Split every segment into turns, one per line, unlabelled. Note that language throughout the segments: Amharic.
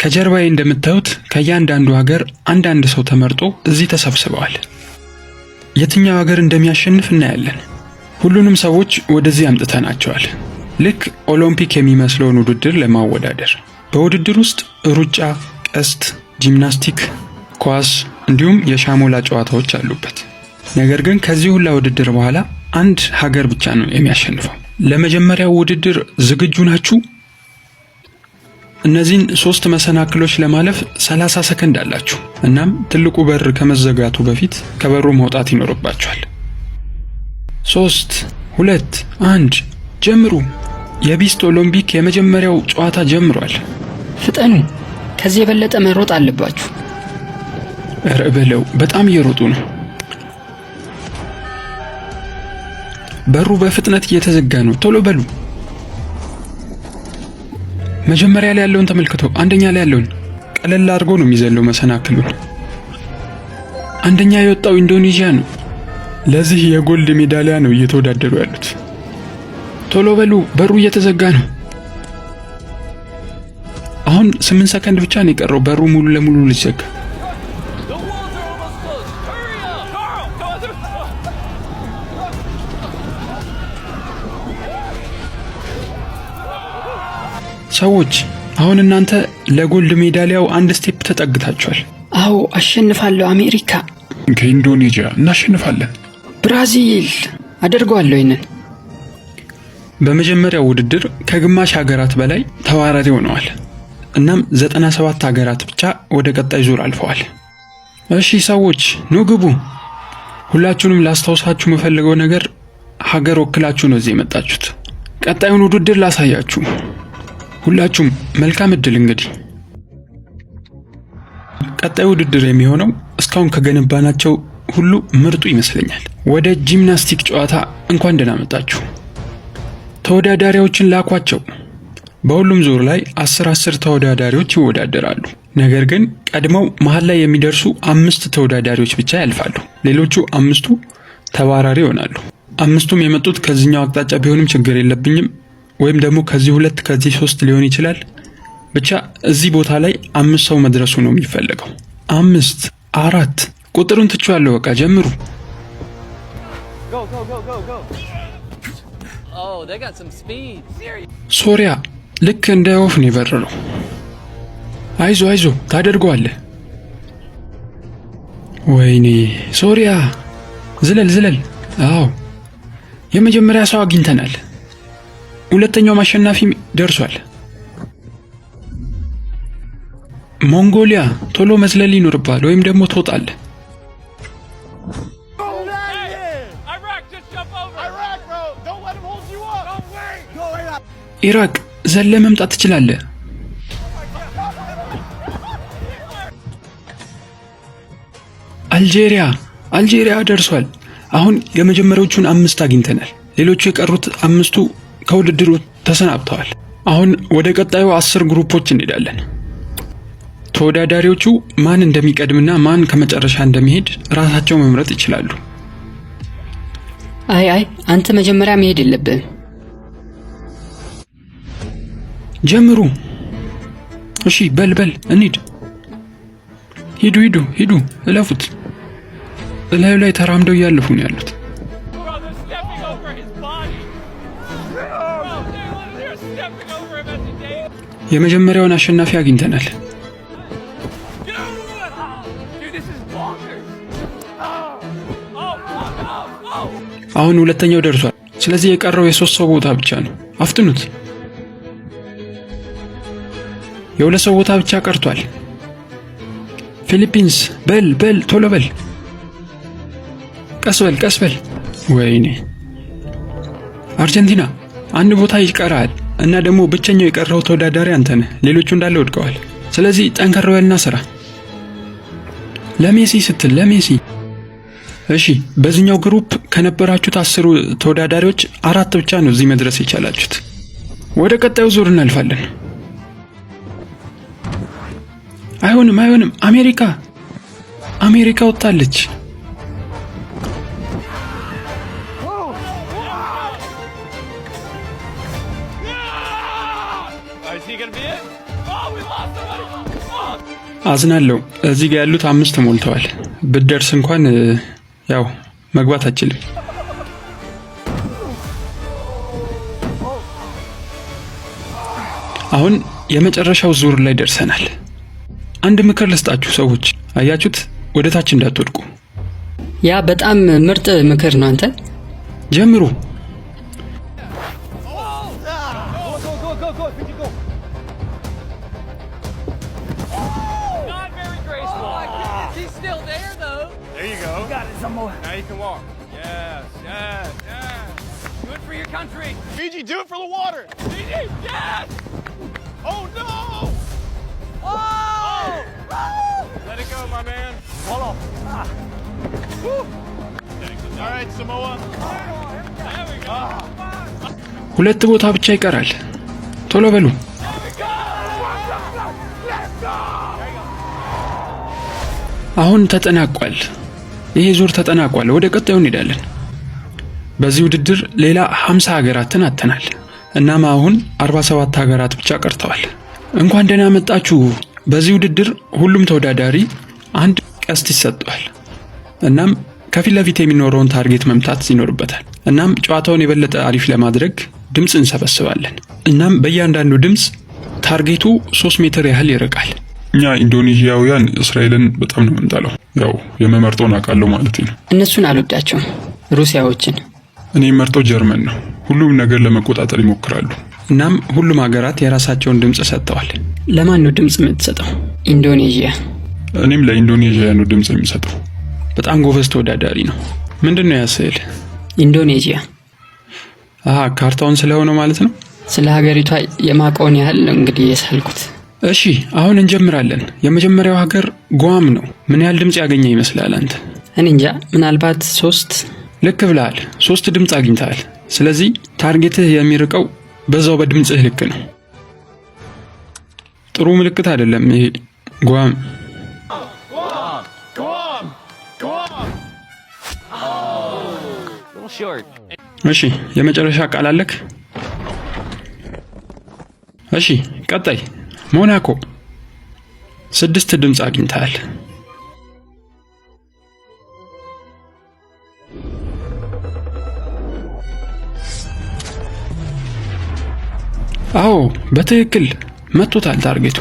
ከጀርባዬ እንደምታዩት ከእያንዳንዱ ሀገር አንዳንድ ሰው ተመርጦ እዚህ ተሰብስበዋል። የትኛው ሀገር እንደሚያሸንፍ እናያለን። ሁሉንም ሰዎች ወደዚህ አምጥተናቸዋል፣ ልክ ኦሎምፒክ የሚመስለውን ውድድር ለማወዳደር። በውድድር ውስጥ ሩጫ፣ ቀስት፣ ጂምናስቲክ፣ ኳስ እንዲሁም የሻሞላ ጨዋታዎች አሉበት። ነገር ግን ከዚህ ሁላ ውድድር በኋላ አንድ ሀገር ብቻ ነው የሚያሸንፈው። ለመጀመሪያው ውድድር ዝግጁ ናችሁ? እነዚህን 3 መሰናክሎች ለማለፍ 30 ሰከንድ አላችሁ። እናም ትልቁ በር ከመዘጋቱ በፊት ከበሩ መውጣት ይኖርባችኋል። 3 2 1 ጀምሩ። የቢስት ኦሎምፒክ የመጀመሪያው ጨዋታ ጀምሯል።
ፍጠኑ፣ ከዚህ የበለጠ መሮጥ አለባችሁ።
ኧረ በለው፣ በጣም እየሮጡ ነው። በሩ በፍጥነት እየተዘጋ ነው። ቶሎ በሉ። መጀመሪያ ላይ ያለውን ተመልክቶ፣ አንደኛ ላይ ያለውን ቀለል አድርጎ ነው የሚዘለው መሰናክሉን። አንደኛ የወጣው ኢንዶኔዥያ ነው። ለዚህ የጎልድ ሜዳሊያ ነው እየተወዳደሩ ያሉት። ቶሎ በሉ፣ በሩ እየተዘጋ ነው። አሁን 8 ሰከንድ ብቻ ነው የቀረው በሩ ሙሉ ለሙሉ ሊዘጋ። ሰዎች አሁን እናንተ ለጎልድ ሜዳሊያው አንድ ስቴፕ ተጠግታችኋል።
አዎ አሸንፋለሁ። አሜሪካ
ከኢንዶኔዥያ እናሸንፋለን።
ብራዚል አደርገዋለሁ ይሄንን።
በመጀመሪያው ውድድር ከግማሽ ሀገራት በላይ ተዋራሪ ሆነዋል። እናም 97 ሀገራት ብቻ ወደ ቀጣይ ዙር አልፈዋል። እሺ ሰዎች ኑ ግቡ። ሁላችሁንም ላስታውሳችሁ የምፈልገው ነገር ሀገር ወክላችሁ ነው እዚህ የመጣችሁት። ቀጣዩን ውድድር ላሳያችሁ። ሁላችሁም መልካም እድል። እንግዲህ ቀጣዩ ውድድር የሚሆነው እስካሁን ከገነባናቸው ሁሉ ምርጡ ይመስለኛል። ወደ ጂምናስቲክ ጨዋታ እንኳን ደህና መጣችሁ። ተወዳዳሪዎችን ላኳቸው። በሁሉም ዙር ላይ 10 ተወዳዳሪዎች ይወዳደራሉ። ነገር ግን ቀድመው መሃል ላይ የሚደርሱ 5 ተወዳዳሪዎች ብቻ ያልፋሉ። ሌሎቹ 5ቱ ተባራሪ ይሆናሉ። 5ቱም የመጡት ከዚህኛው አቅጣጫ ቢሆንም ችግር የለብኝም፣ ወይም ደግሞ ከዚህ 2 ከዚህ 3 ሊሆን ይችላል። ብቻ እዚህ ቦታ ላይ 5 ሰው መድረሱ ነው የሚፈልገው። 5 4 ቁጥሩን ትችዋለሁ። በቃ ጀምሩ። ሶሪያ ልክ እንደ ወፍ ነው የበረረው። አይዞ ታደርገዋለህ። ወይኔ ሶሪያ ዝለል። አዎ የመጀመሪያ ሰው አግኝተናል። ሁለተኛው ማሸናፊ ደርሷል። ሞንጎሊያ ቶሎ መዝለል ይኖርባል፣ ወይም ደግሞ ትወጣለህ። ኢራቅ ዘለ መምጣት ትችላለህ። አልጄሪያ ደርሷል። አሁን የመጀመሪያዎቹን 5 አግኝተናል። ሌሎቹ የቀሩት 5ቱ ከውድድሩ ተሰናብተዋል። አሁን ወደ ቀጣዩ 10 ግሩፖች እንሄዳለን። ተወዳዳሪዎቹ ማን እንደሚቀድምና ማን ከመጨረሻ እንደሚሄድ ራሳቸው መምረጥ ይችላሉ።
አይ አንተ መጀመሪያ መሄድ የለብህም።
ጀምሩ። እሺ በል እንሂድ። ሂዱ እለፉት። እላዩ ላይ ተራምደው እያለፉ ነው ያሉት። የመጀመሪያውን አሸናፊ አግኝተናል። አሁን ሁለተኛው ደርሷል። ስለዚህ የቀረው የ3 ሰው ቦታ ብቻ ነው። አፍጥኑት። የ2 ሰው ቦታ ብቻ ቀርቷል። ፊሊፒንስ በል ቶሎ በል። ቀስ በል። ወይኔ አርጀንቲና አንድ ቦታ ይቀራል። እና ደግሞ ብቸኛው የቀረው ተወዳዳሪ አንተ ነህ። ሌሎቹ እንዳለ ወድቀዋል። ስለዚህ ጠንከር በልና ስራ። ለሜሲ ስትል ለሜሲ። እሺ በዚህኛው ግሩፕ ከነበራችሁት 10 ተወዳዳሪዎች 4 ብቻ ነው እዚህ መድረስ የቻላችሁት። ወደ ቀጣዩ ዙር እናልፋለን። አይሆንም። አሜሪካ ወጣለች።
Is he gonna be it? Oh, we lost somebody!
አዝናለሁ። እዚህ ጋር ያሉት 5 ሞልተዋል። ብትደርስ እንኳን ያው መግባት አትችልም። አሁን የመጨረሻው ዙር ላይ ደርሰናል። አንድ ምክር ልስጣችሁ ሰዎች፣ አያችሁት? ወደ ታች እንዳትወድቁ።
ያ በጣም ምርጥ ምክር ነው። አንተ
ጀምሩ።
Now you can walk. Yes, yes, yes. Do it for your country. Fiji, do it for the water. Fiji, yes! Oh, no! Oh! Let it go, my man. Hold on. All right, Samoa. There we go.
2 ቦታ ብቻ ይቀራል። ቶሎ በሉ። አሁን ተጠናቋል። ይሄ ዙር ተጠናቋል። ወደ ቀጣዩ እንሄዳለን። በዚህ ውድድር ሌላ 50 ሀገራትን አጥተናል። እናም አሁን 47 ሀገራት ብቻ ቀርተዋል። እንኳን ደህና መጣችሁ። በዚህ ውድድር ሁሉም ተወዳዳሪ አንድ ቀስት ይሰጠዋል። እናም ከፊት ለፊት የሚኖረውን ታርጌት መምታት ይኖርበታል። እናም ጨዋታውን የበለጠ አሪፍ ለማድረግ ድምጽ እንሰበስባለን። እናም በእያንዳንዱ ድምጽ ታርጌቱ 3 ሜትር ያህል ይርቃል።
እኛ ኢንዶኔዥያውያን እስራኤልን በጣም ነው የምንጠላው። ያው የመመርጠውን አውቃለሁ ማለት ነው።
እነሱን አልወዳቸውም፣ ሩሲያዎችን።
እኔ መርጠው ጀርመን ነው። ሁሉም ነገር ለመቆጣጠር ይሞክራሉ።
እናም ሁሉም ሀገራት የራሳቸውን ድምጽ ሰጥተዋል።
ለማን ነው ድምጽ የምትሰጠው? ኢንዶኔዥያ።
እኔም ለኢንዶኔዥያ ነው ድምጽ የምሰጠው።
በጣም ጎበዝ ተወዳዳሪ ነው። ምንድነው ያስል?
ኢንዶኔዥያ።
ካርታውን ስለሆነ ማለት ነው።
ስለ ሀገሪቷ የማውቀውን ያህል ነው እንግዲህ የሳልኩት።
እሺ አሁን እንጀምራለን። የመጀመሪያው ሀገር ጓም ነው። ምን ያህል ድምጽ ያገኘ ይመስላል አንተ?
እኔ እንጃ፣ ምናልባት 3።
ልክ ብለሃል። 3 ድምጽ አግኝተሃል። ስለዚህ ታርጌትህ የሚርቀው በዛው በድምጽህ ልክ ነው። ጥሩ ምልክት አይደለም ይሄ። ጓም እሺ፣ የመጨረሻ ቃል አለክ? እሺ፣ ቀጣይ ሞናኮ። 6 ድምጽ አግኝተሃል። አዎ በትክክል መጥቶታል ታርጌቱ።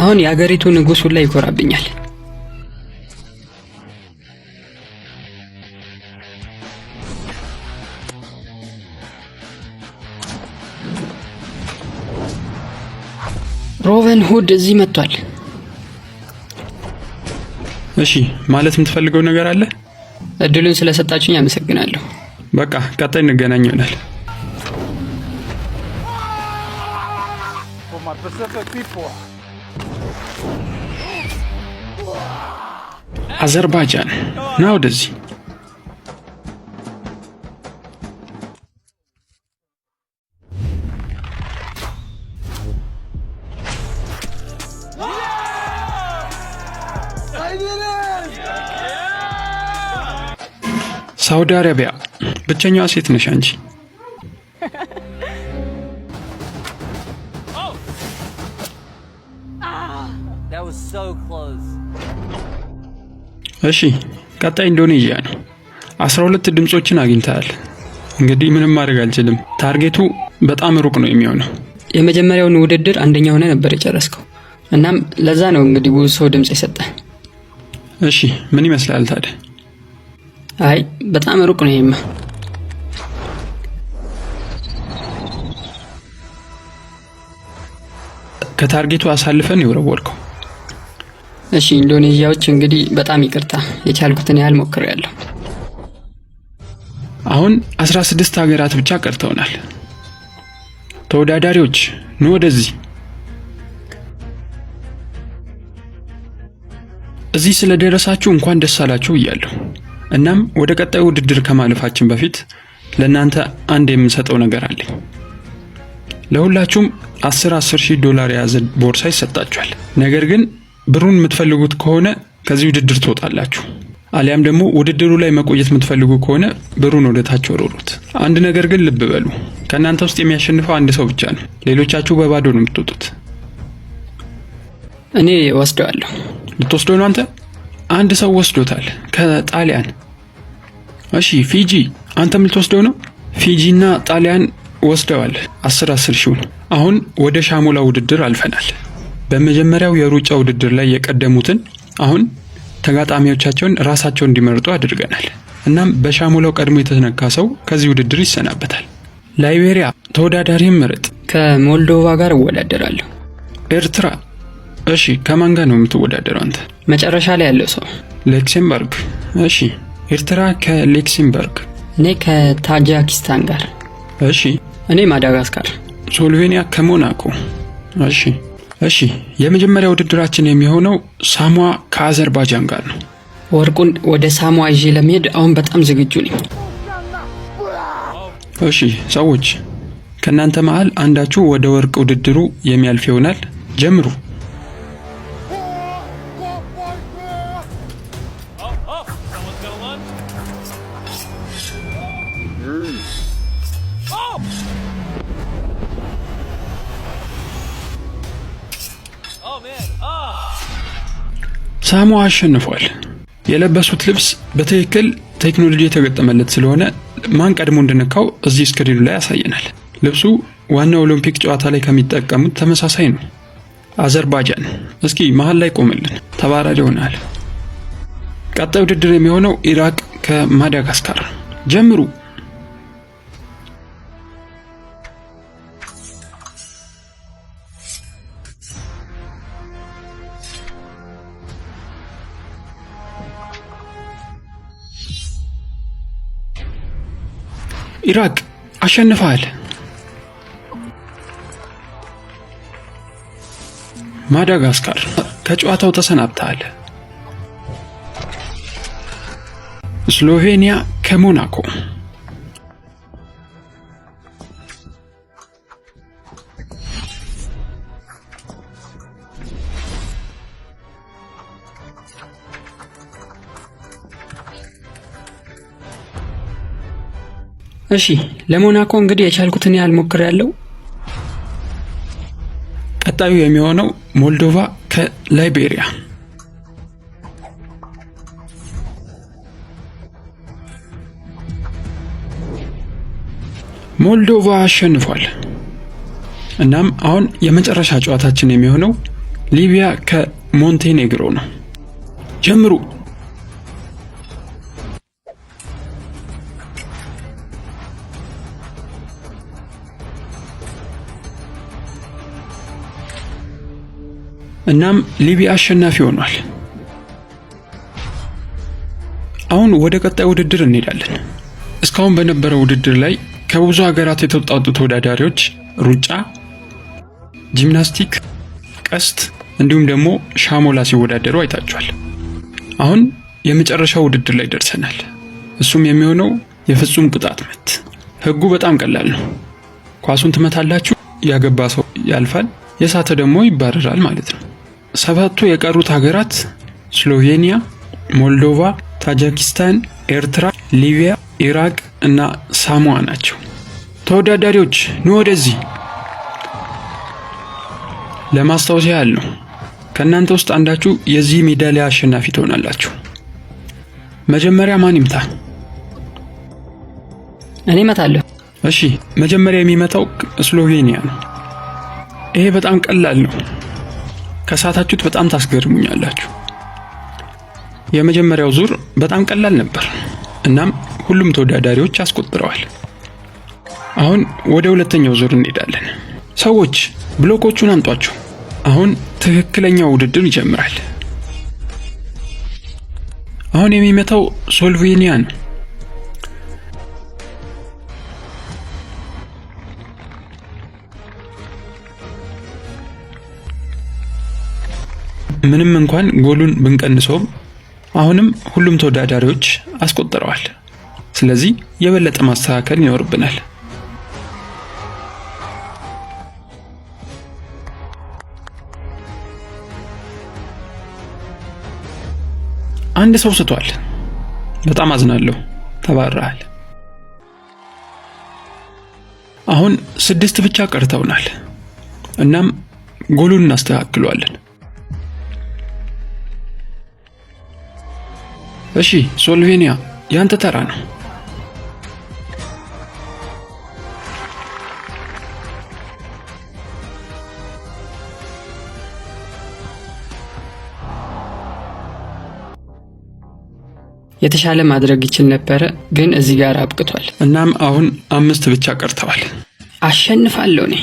አሁን የሀገሪቱ ንጉስ ሁላ ይኮራብኛል። ሮቨን ሁድ እዚህ መጥቷል።
እሺ ማለት የምትፈልገው ነገር አለ?
እድሉን ስለሰጣችሁኝ አመሰግናለሁ።
በቃ ቀጣይ እንገናኝ ይሆናል።
For my Pacific people.
አዘርባይጃን ና ወደዚህ። ሳውዲ አረቢያ። ብቸኛዋ ሴት ነሽ አንቺ።
That was so close.
እሺ ቀጣይ ኢንዶኔዥያ ነው። 12 ድምጾችን አግኝተሃል። እንግዲህ ምንም ማድረግ አልችልም። ታርጌቱ በጣም ሩቅ ነው የሚሆነው።
የመጀመሪያውን ውድድር አንደኛ ሆነ ነበር የጨረስከው። እናም ለዛ ነው እንግዲህ ብዙ ሰው ድምጽ የሰጠ።
እሺ ምን ይመስላል ታዲያ?
አይ በጣም ሩቅ ነው ይሄማ።
ከታርጌቱ አሳልፈን ይወረወርከው።
እሺ ኢንዶኔዥያዎች እንግዲህ በጣም ይቅርታ፣ የቻልኩትን ያህል ሞክሬያለሁ።
አሁን 16 ሀገራት ብቻ ቀርተውናል። ተወዳዳሪዎች ኑ ወደዚህ። እዚህ ስለደረሳችሁ እንኳን ደስ አላችሁ ብያለሁ። እናም ወደ ቀጣዩ ውድድር ከማለፋችን በፊት ለእናንተ አንድ የምንሰጠው ነገር አለኝ። ለሁላችሁም 10,000 ዶላር የያዘ ቦርሳ ይሰጣችኋል። ነገር ግን ብሩን የምትፈልጉት ከሆነ ከዚህ ውድድር ትወጣላችሁ። አሊያም ደግሞ ውድድሩ ላይ መቆየት የምትፈልጉ ከሆነ ብሩን ወደ ታች ወርውሩት። አንድ ነገር ግን ልብ በሉ፣ ከእናንተ ውስጥ የሚያሸንፈው አንድ ሰው ብቻ ነው። ሌሎቻችሁ በባዶ ነው የምትወጡት።
እኔ ወስደዋለሁ።
ልትወስደው ነው አንተ? አንድ ሰው ወስዶታል ከጣሊያን። እሺ ፊጂ አንተም ልትወስደው ነው? ፊጂና ጣሊያን ወስደዋል 10 ሺውን። አሁን ወደ ሻሞላ ውድድር አልፈናል። በመጀመሪያው የሩጫ ውድድር ላይ የቀደሙትን አሁን ተጋጣሚዎቻቸውን ራሳቸው እንዲመርጡ አድርገናል። እናም በሻሞላው ቀድሞ የተነካ ሰው ከዚህ ውድድር ይሰናበታል። ላይቤሪያ ተወዳዳሪም ምርጥ።
ከሞልዶቫ ጋር እወዳደራለሁ።
ኤርትራ እሺ ከማን ጋር ነው የምትወዳደረው አንተ?
መጨረሻ ላይ ያለው ሰው።
ሌክሴምበርግ እሺ ኤርትራ ከሌክሴምበርግ።
እኔ ከታጂኪስታን ጋር።
እሺ
እኔ ማዳጋስካር።
ስሎቬኒያ ከሞናኮ። እሺ የመጀመሪያ ውድድራችን የሚሆነው ሳሞአ ከአዘርባይጃን ጋር ነው።
ወርቁን ወደ ሳሞአ ይዤ ለመሄድ አሁን በጣም ዝግጁ ነኝ።
እሺ ሰዎች ከናንተ መሃል አንዳችሁ ወደ ወርቅ ውድድሩ የሚያልፍ ይሆናል። ጀምሩ።
Someone's gonna lunge. Oh man.
ሳሞአ አሸንፏል። የለበሱት ልብስ በትክክል ቴክኖሎጂ የተገጠመለት ስለሆነ ማን ቀድሞ እንደነካው እዚህ ስክሪኑ ላይ ያሳየናል። ልብሱ ዋናው ኦሎምፒክ ጨዋታ ላይ ከሚጠቀሙት ተመሳሳይ ነው። አዘርባይጃን እስኪ መሃል ላይ ቆመልን። ተባራሪ ሆናል። ቀጣይ ውድድር የሚሆነው ኢራቅ ከማዳጋስካር። ጀምሩ። ኢራቅ አሸንፈዋል። ማዳጋስካር ከጨዋታው ተሰናብተዋል። ስሎቬኒያ ከሞናኮ።
እሺ ለሞናኮ እንግዲህ የቻልኩትን ያህል ሞክሬያለሁ።
ቀጣዩ የሚሆነው ሞልዶቫ ከላይቤሪያ። ሞልዶቫ አሸንፏል። እናም አሁን የመጨረሻ ጨዋታችን የሚሆነው ሊቢያ ከሞንቴኔግሮ ነው። ጀምሩ። እናም ሊቢያ አሸናፊ ሆኗል። አሁን ወደ ቀጣይ ውድድር እንሄዳለን። እስካሁን በነበረው ውድድር ላይ ከብዙ ሀገራት የተውጣጡ ተወዳዳሪዎች ሩጫ፣ ጂምናስቲክ፣ ቀስት እንዲሁም ደግሞ ሻሞላ ሲወዳደሩ አይታችኋል። አሁን የመጨረሻው ውድድር ላይ ደርሰናል። እሱም የሚሆነው የፍጹም ቅጣት ምት። ህጉ በጣም ቀላል ነው። ኳሱን ትመታላችሁ፣ ያገባ ሰው ያልፋል፣ የሳተ ደግሞ ይባረራል ማለት ነው። ሰባቱ የቀሩት ሀገራት ስሎቬኒያ፣ ሞልዶቫ፣ ታጂኪስታን፣ ኤርትራ፣ ሊቢያ፣ ኢራቅ እና ሳሞአ ናቸው። ተወዳዳሪዎች ኑ ወደዚህ። ለማስታወስ ያህል ነው። ከእናንተ ውስጥ አንዳችሁ የዚህ ሜዳሊያ አሸናፊ ትሆናላችሁ። መጀመሪያ ማን ይምታ?
እኔ እመታለሁ።
እሺ መጀመሪያ የሚመታው ስሎቬኒያ ነው። ይሄ በጣም ቀላል ነው። ከሳታችሁት በጣም ታስገርሙኛላችሁ። የመጀመሪያው ዙር በጣም ቀላል ነበር። እናም ሁሉም ተወዳዳሪዎች አስቆጥረዋል። አሁን ወደ ሁለተኛው ዙር እንሄዳለን። ሰዎች ብሎኮቹን አምጧቸው። አሁን ትክክለኛው ውድድር ይጀምራል። አሁን የሚመታው ስሎቬኒያ ነው። ምንም እንኳን ጎሉን ብንቀንሰውም አሁንም ሁሉም ተወዳዳሪዎች አስቆጥረዋል። ስለዚህ የበለጠ ማስተካከል ይኖርብናል። አንድ ሰው ስቷል። በጣም አዝናለሁ። ተባረሃል። አሁን 6 ብቻ ቀርተውናል። እናም ጎሉን እናስተካክለዋለን። እሺ ስሎቬኒያ ያንተ ተራ ነው።
የተሻለ ማድረግ ይችል ነበር ግን እዚህ ጋር አብቅቷል።
እናም አሁን 5 ብቻ ቀርተዋል።
አሸንፋለሁ እኔ።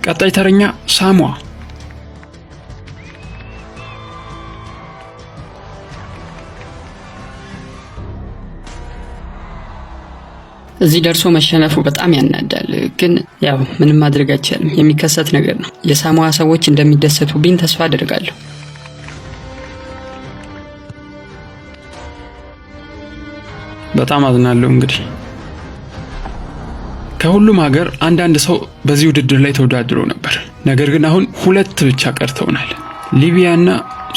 ቀጣይ ተረኛ ሳሞአ።
እዚህ ደርሶ መሸነፉ በጣም ያናዳል፣ ግን ያው ምንም ማድረግ አይቻልም። የሚከሰት ነገር ነው። የሳሞአ ሰዎች እንደሚደሰቱብኝ ተስፋ አደርጋለሁ።
በጣም አዝናለሁ። እንግዲህ ከሁሉም ሀገር አንዳንድ ሰው በዚህ ውድድር ላይ ተወዳድሮ ነበር። ነገር ግን አሁን 2 ብቻ ቀርተውናል፣ ሊቢያና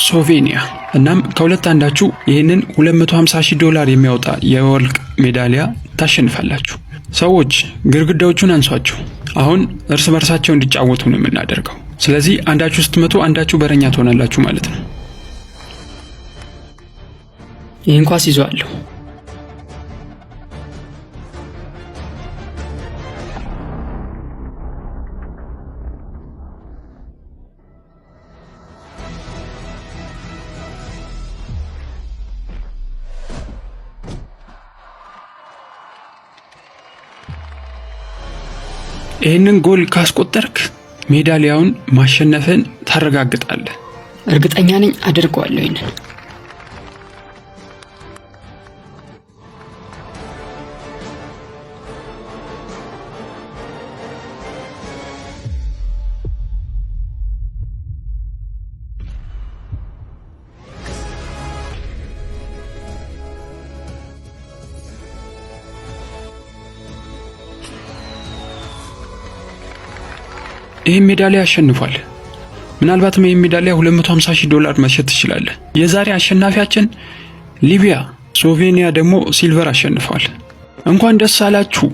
ስሎቬኒያ። እናም ከሁለት አንዳችሁ ይህንን $250,000 የሚያወጣ የወርቅ ሜዳሊያ ታሸንፋላችሁ። ሰዎች ግርግዳዎቹን አንሷቸው። አሁን እርስ በርሳቸው እንዲጫወቱ ነው የምናደርገው። ስለዚህ አንዳችሁ ስትመቱ አንዳችሁ በረኛ ትሆናላችሁ ማለት ነው።
ይህን ኳስ ይዟለሁ።
ይህንን ጎል ካስቆጠርክ ሜዳሊያውን ማሸነፍን ታረጋግጣለህ።
እርግጠኛ ነኝ አድርገዋለሁ ይሄንን።
ይህ ሜዳሊያ አሸንፏል። ምናልባትም ይህ ሜዳሊያ $250,000 መሸጥ ይችላል። የዛሬ አሸናፊያችን ሊቢያ፣ ስሎቬኒያ ደግሞ ሲልቨር አሸንፈዋል። እንኳን ደስ አላችሁ።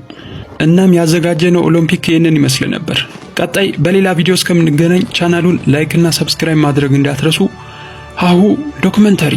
እናም ያዘጋጀነው ኦሎምፒክ ይህንን ይመስል ነበር። ቀጣይ በሌላ ቪዲዮ እስከምንገናኝ ቻናሉን ላይክ እና ሰብስክራይብ ማድረግ እንዳትረሱ። ሀሁ ዶክመንተሪ